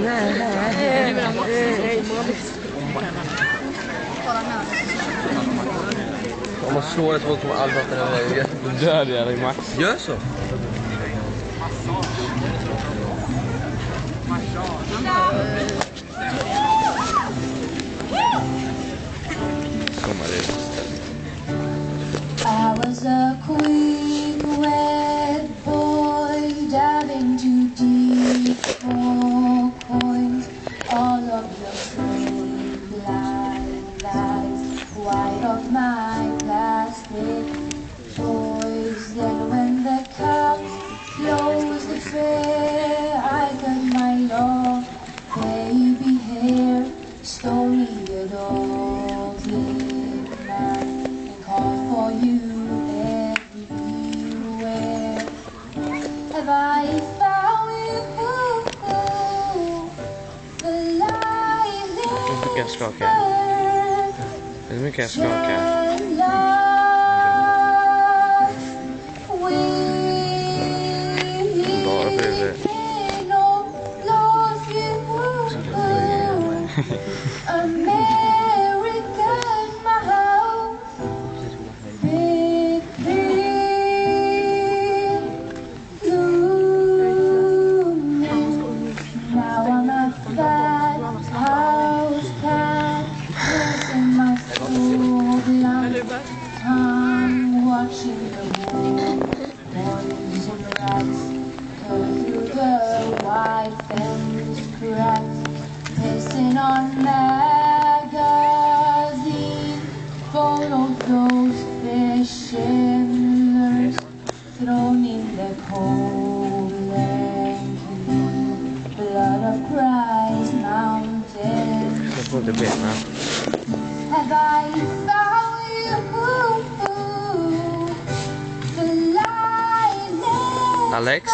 Om man slår det så kommer all vatten över vägen. Du dör dig, Max. Gör så. I was a quick wet boy diving too deep for coins. All of your pretty blind eyes, wide of my plastic toys. Then when the cops closed the fair, I got my long baby hair, story a dog in man, and call for you everywhere. Have I found you? The light is Hur mycket jag skakar? Bara för det. I'm watching the boys and rats turn through the white fence cracks, pissing on magazine photos, those fishers thrown in the cold and clean blood of Christ mountain. Have I found you? The light Alex?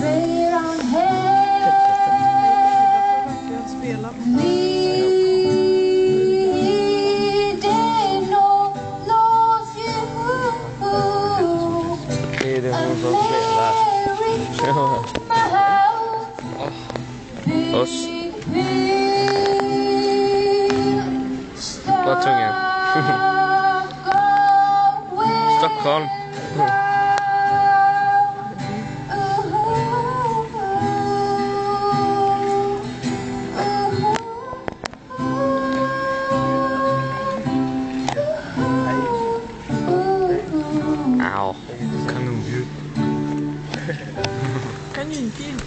red on head. Leading no lost you. Det är det hon som spelar. Oss. Vad tunga. Stockholm. Au. Kanonljud. Kaninfilm.